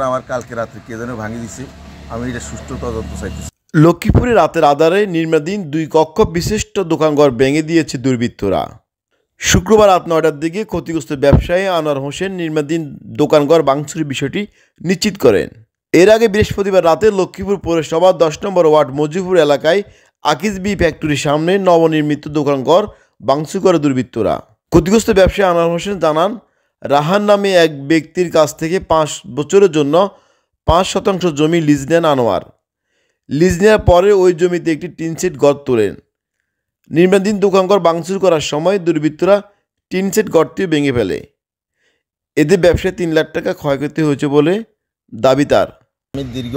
আমার কালকে রাত্রে কে যেন ভাঙি দিছে। আমি এটা সুষ্ঠু তদন্ত চাইতেছি। লক্ষ্মীপুরে রাতের আধারে নির্মাণাধীন 2 কক্ষ বিশিষ্ট দোকানঘর ভেঙে দিয়েছে দুর্বৃত্তরা। শুক্রবার রাত 9টার দিকে ক্ষতিগ্রস্ত ব্যবসায়ী আনোয়ার হোসেন নির্মাণাধীন দোকানঘর ভাঙচুরের বিষয়টি নিশ্চিত করেন। এর আগে বৃহস্পতিবার রাতে লক্ষ্মীপুর পৌরসভার 10 নম্বর ওয়ার্ড মজিপুর এলাকায় আকিজ বি ফ্যাক্টরির সামনে নবনির্মিত দোকানঘর ভাঙচুর করে দুর্বৃত্তরা। ক্ষতিগ্রস্ত ব্যবসায়ী আনোয়ার হোসেন জানান, রাহান নামে এক ব্যক্তির কাছ থেকে 5 বছরের জন্য 5% জমি লিজ নেন আনোয়ার। লিজ নেওয়ার পরে ওই জমিতে একটি টিনশেড ঘর তোলেন। নির্মাণাধীন দোকানঘর ভাঙচুর করার সময় দুর্বৃত্তরা টিনশেড ঘরটি ভেঙে ফেলে। এতে ব্যবসায় 3 লাখ টাকা ক্ষয়ক্ষতি হয়েছে বলে দাবি তার। আমি দীর্ঘ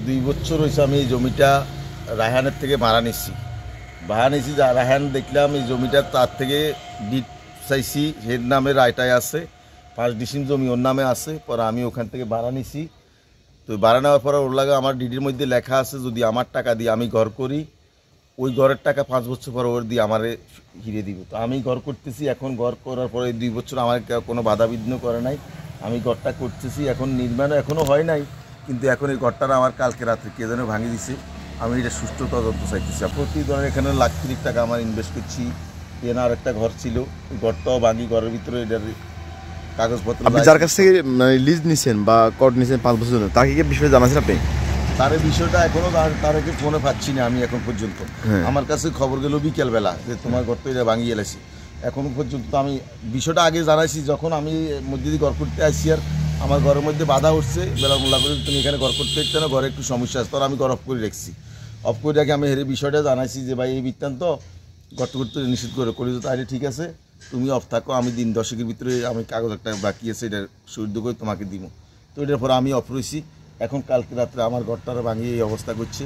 2 বছর হয়েছে আমি এই জমিটা রায়হানের থেকে ভাড়া নিচ্ছি। রায়হান দেখলাম এই জমিটা তার থেকে ডিট চাইছি, হের নামে রায়টায় আছে, 5 ডিসিম জমি ওর নামে আছে। পরে আমি ওখান থেকে ভাড়া নিছি। তো ভাড়া নেওয়ার পরে ওর লাগে আমার ডিডির মধ্যে লেখা আছে, যদি আমার টাকা দিয়ে আমি ঘর করি, ওই ঘরের টাকা 5 বছর পরে ওর দিয়ে আমারে হিরে দিব। তো আমি ঘর করতেছি। এখন ঘর করার পরে 2 বছর আমার কোনো বাধাবিঘ্ন করে নাই। আমি ঘরটা করতেছি, এখন নির্মাণও এখনও হয় নাই, কিন্তু এখন এই ঘরটা আমার কালকে রাত্রে কে যেন ভাঙি দিছে। আমি এটা সুষ্ঠু তদন্ত চাইতেছি। প্রতি ধরনের এখানে লাখ 30 টাকা আমার ইনভেস্ট করছি। এখানে আর একটা ঘর ছিল, ওই ঘরটাও ভাঙি। ঘরের ভিতরে এটার কাগজপত্র। আপনি যার কাছ থেকে লিজ নিছেন বা কট নিছেন 5 বছরের জন্য, তাকে কি বিষয়ে জানাছেন আপনি? তার বিষয়টা এখনও তারকে ফোনে পাচ্ছি না আমি এখন পর্যন্ত। আমার কাছে খবর গেল বিকেলবেলা যে তোমার ঘর তো এটা ভাঙিয়ে এলাইছি। এখনও পর্যন্ত তো আমি বিষয়টা আগে জানাইছি, যখন আমি মধ্যে দিয়ে ঘর করতে আসছি। আর আমার ঘরের মধ্যে বাধা উঠছে, বেলা মোল্লা করে তুমি এখানে ঘর করতে হচ্ছে না, ঘরে একটু সমস্যা আছে। তখন আমি ঘর অফ করে রাখছি। অফ করে রেখে আমি হেরে বিষয়টা জানাইছি যে ভাই এই বৃত্তান্ত ঘর করতে নিষিদ্ধ করে তাহলে ঠিক আছে, তুমি অফ থাকো, আমি দিন 10-এর ভিতরে আমি কাগজ একটা বাকি আছে এটা সৈর্য করে তোমাকে দিব। তো এটার পরে আমি অফ রয়েছি। এখন কালকে রাত্রে আমার ঘরটা ভাঙিয়ে এই অবস্থা করছে।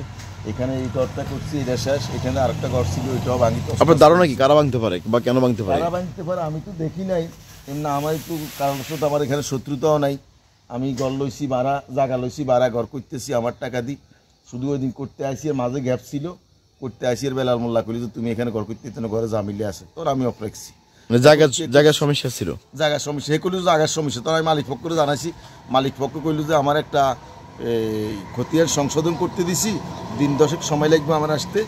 এখানে এই ঘরটা করছি, এটা শেষ। এখানে আরেকটা ঘর ছিল, ওইটাও ভাঙি। আপনার ধারণা কি কারা ভাঙতে পারে বা কেন ভাঙতে পারে? কারা ভাঙতে পারে আমি তো দেখি নাই। এমনি আমার একটু কারণ তো আমার এখানে শত্রুতাও নাই। আমি ঘর লইছি ভাড়া, জায়গা লইছি ভাড়া, ঘর করতেছি আমার টাকা দিই। শুধু ওই দিন করতে আসি, এর মাঝে গ্যাপ ছিল, করতে আসি। এর বেলাল মোল্লা করি যে তুমি এখানে ঘর করতে ঘরে জামিলে আসে, তোর আমি অফ রাখছি। জায়গার সমস্যা ছিল, জায়গার সমস্যা। সে করলো জায়গার সমস্যা, তোর আমি মালিক পক্ষরে জানাইছি। মালিক পক্ষ কইল যে আমার একটা খতিয়ান সংশোধন করতে দিছি, দিন 10 সময় লাগবে আমার আসতে,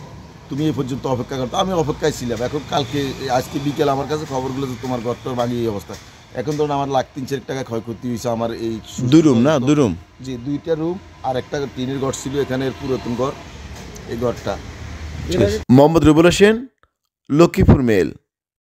তুমি এই পর্যন্ত অপেক্ষা করতো। আমি অপেক্ষায় ছিলাম। এখন কালকে আজকে বিকেল আমার কাছে খবরগুলো যে তোমার ঘরটা ভাঙিয়ে এই অবস্থা। এখন ধরুন আমার লাখ 3-4 টাকা ক্ষয়ক্ষতি হয়েছে। আমার এই 2 রুম না 2 রুম, যে 2টা রুম আর একটা টিনের ঘর ছিল এখানে, পুরাতন ঘর, এই ঘরটা। মোহাম্মদ রুবুল হোসেন, লক্ষ্মীপুর মেল।